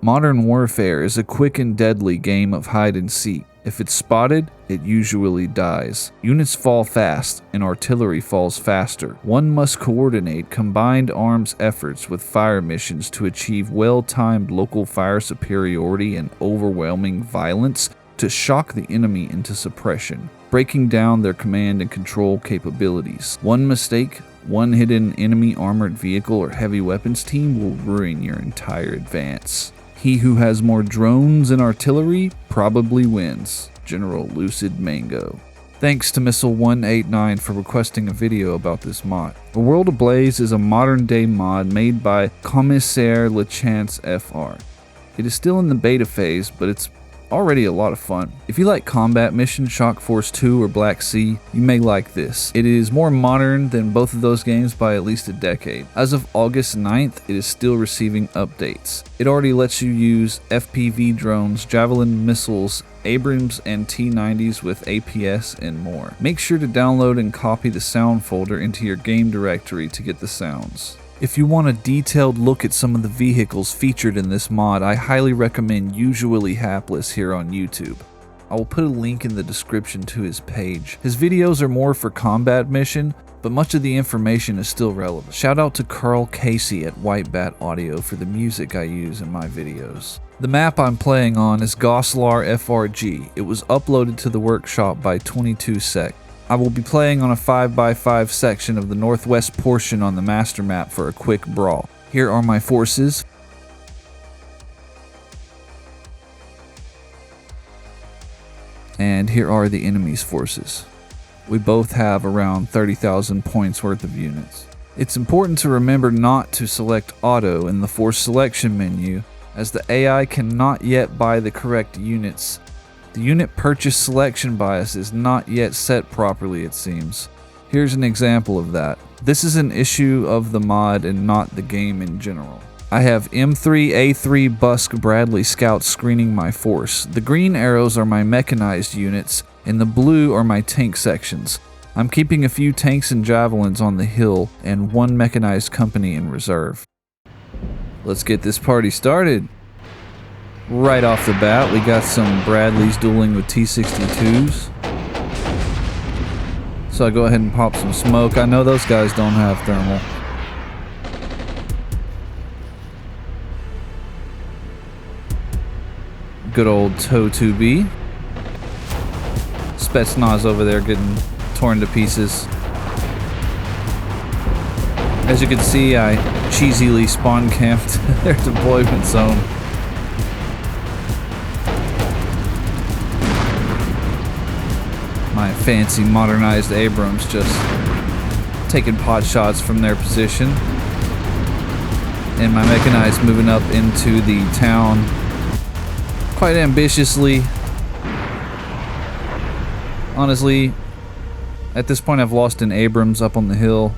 Modern Warfare is a quick and deadly game of hide and seek. If it's spotted, it usually dies. Units fall fast, and artillery falls faster. One must coordinate combined arms efforts with fire missions to achieve well-timed local fire superiority and overwhelming violence to shock the enemy into suppression, breaking down their command and control capabilities. One mistake, one hidden enemy armored vehicle or heavy weapons team will ruin your entire advance. He who has more drones and artillery probably wins. General Lucid Mango. Thanks to Missile189 for requesting a video about this mod. A World Ablaze is a modern day mod made by Commissaire LachanceFR. It is still in the beta phase, but it's already a lot of fun. If you like combat missions, Shock Force 2 or Black Sea, you may like this. It is more modern than both of those games by at least a decade. As of August 9th, it is still receiving updates. It already lets you use FPV drones, Javelin missiles, Abrams and T-90s with APS and more. Make sure to download and copy the sound folder into your game directory to get the sounds. If you want a detailed look at some of the vehicles featured in this mod, I highly recommend Usually Hapless here on YouTube. I will put a link in the description to his page. His videos are more for combat mission, but much of the information is still relevant. Shout out to Carl Casey at White Bat Audio for the music I use in my videos. The map I'm playing on is Goslar FRG. It was uploaded to the workshop by 22sec. I will be playing on a 5x5 section of the northwest portion on the master map for a quick brawl. Here are my forces. And here are the enemy's forces. We both have around 30,000 points worth of units. It's important to remember not to select auto in the force selection menu, as the AI cannot yet buy the correct units. The unit purchase selection bias is not yet set properly, it seems. Here's an example of that. This is an issue of the mod and not the game in general. I have M3A3 Busk Bradley Scouts screening my force. The green arrows are my mechanized units, and the blue are my tank sections. I'm keeping a few tanks and javelins on the hill, and one mechanized company in reserve. Let's get this party started. Right off the bat, we got some Bradleys dueling with T-62s. So I go ahead and pop some smoke. I know those guys don't have thermal. Good old TOW-2B. Spetsnaz over there getting torn to pieces. As you can see, I cheesily spawn camped their deployment zone. My fancy modernized Abrams just taking pot shots from their position. And my mechanized moving up into the town quite ambitiously. Honestly, at this point I've lost an Abrams up on the hill.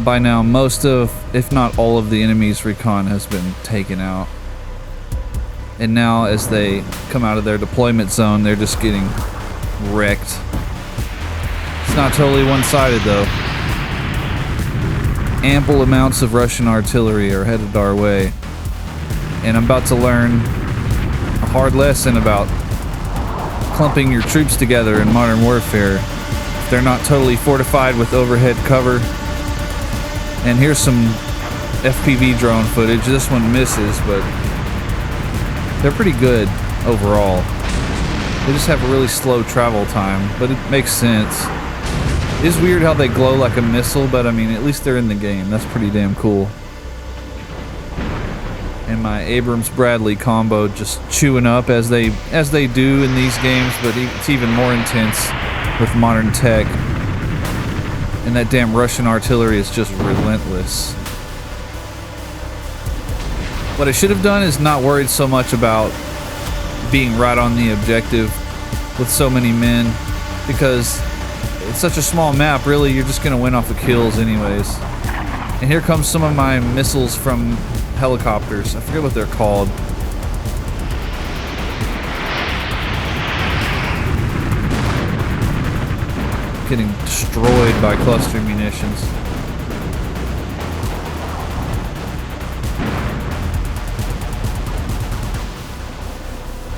By now, most of, if not all of the enemy's recon has been taken out. And now, as they come out of their deployment zone, they're just getting wrecked. It's not totally one-sided, though. Ample amounts of Russian artillery are headed our way. And I'm about to learn a hard lesson about clumping your troops together in modern warfare. If they're not totally fortified with overhead cover. And here's some FPV drone footage. This one misses, but they're pretty good overall. They just have a really slow travel time, but it makes sense. It is weird how they glow like a missile, but I mean, at least they're in the game. That's pretty damn cool. And my Abrams Bradley combo just chewing up as they do in these games, but it's even more intense with modern tech. And that damn Russian artillery is just relentless. What I should have done is not worried so much about being right on the objective with so many men, because it's such a small map, really, you're just gonna win off the kills anyways. And here comes some of my missiles from helicopters. I forget what they're called. getting destroyed by cluster munitions.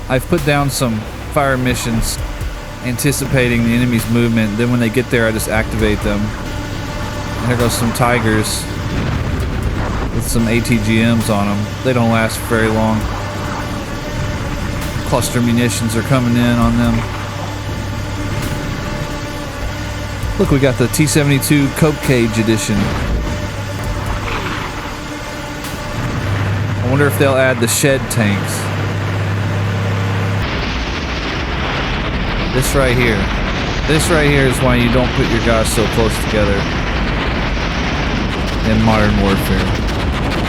I've put down some fire missions anticipating the enemy's movement. Then when they get there, I just activate them. And there goes some Tigers with some ATGMs on them. They don't last very long. Cluster munitions are coming in on them. Look, we got the T-72 Cope Cage edition. I wonder if they'll add the shed tanks. This right here is why you don't put your guys so close together in Modern Warfare.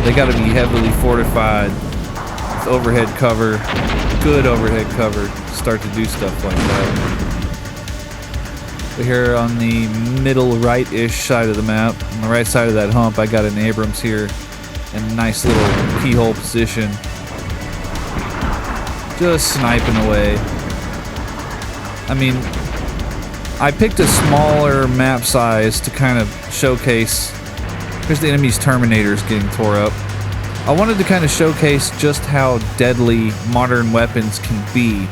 They gotta be heavily fortified with overhead cover, good overhead cover, to start to do stuff like that. But here on the middle right-ish side of the map, on the right side of that hump, I got an Abrams here in a nice little keyhole position. Just sniping away. I mean, I picked a smaller map size to kind of showcase. Here's the enemy's Terminators getting tore up. I wanted to kind of showcase just how deadly modern weapons can be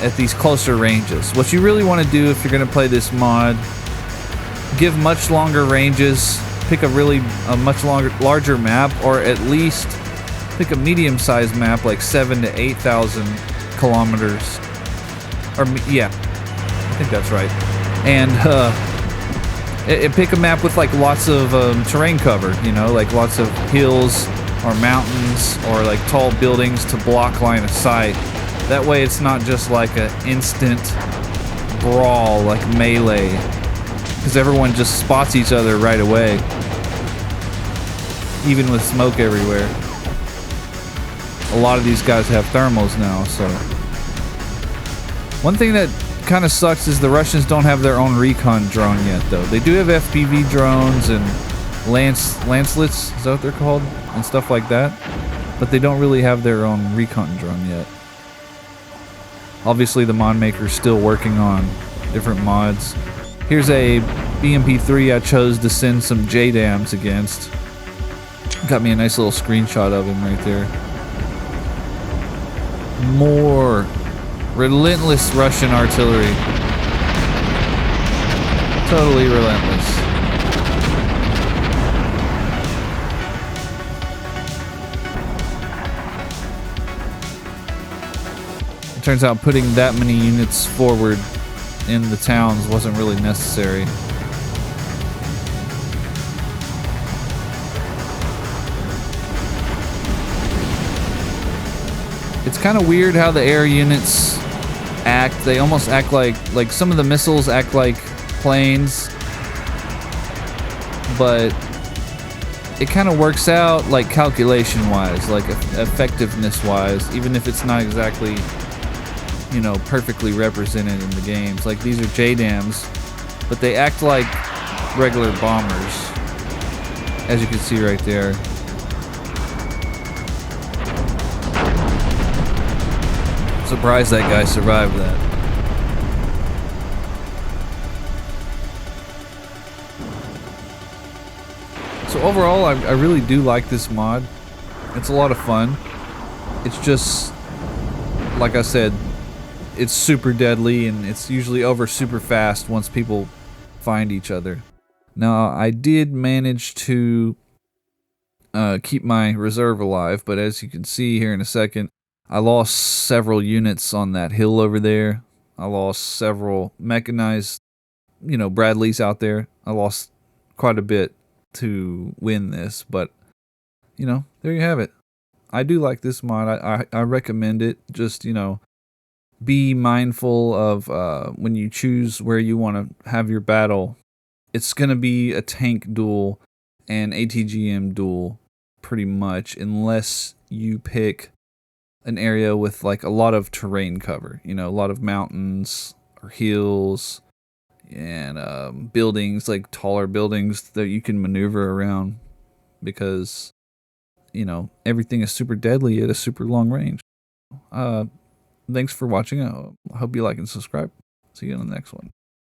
at these closer ranges. What you really want to do if you're going to play this mod, give much longer ranges, pick a much larger map, or at least pick a medium-sized map like 7,000 to 8,000 kilometers. Or yeah, I think that's right. And pick a map with like lots of terrain cover, you know, like lots of hills or mountains or like tall buildings to block line of sight. That way it's not just like an instant brawl like melee, because everyone just spots each other right away, even with smoke everywhere. A lot of these guys have thermals now, so. One thing that kind of sucks is the Russians don't have their own recon drone yet, though. They do have FPV drones and Lancelets, is that what they're called? And stuff like that. But they don't really have their own recon drone yet. Obviously, the mod maker's still working on different mods. Here's a BMP-3 I chose to send some JDAMs against. Got me a nice little screenshot of him right there. More relentless Russian artillery. Totally relentless. It turns out putting that many units forward in the towns wasn't really necessary. It's kind of weird how the air units act. They almost act like some of the missiles act like planes, but it kind of works out like calculation wise, like effectiveness wise, even if it's not exactly, you know, perfectly represented in the games. Like these are JDAMs, but they act like regular bombers, as you can see right there. Surprised that guy survived that. So overall, I really do like this mod. It's a lot of fun. It's just, like I said, it's super deadly and it's usually over super fast once people find each other. Now, I did manage to keep my reserve alive, but as you can see here in a second, I lost several units on that hill over there. I lost several mechanized, you know, Bradleys out there. I lost quite a bit to win this, but, you know, there you have it. I do like this mod. I recommend it. Just, you know, be mindful of when you choose where you want to have your battle. It's going to be a tank duel and ATGM duel, pretty much, unless you pick an area with like a lot of terrain cover, you know, a lot of mountains or hills and buildings, like taller buildings that you can maneuver around, because, you know, everything is super deadly at a super long range. Thanks for watching. I hope you like and subscribe. See you on the next one.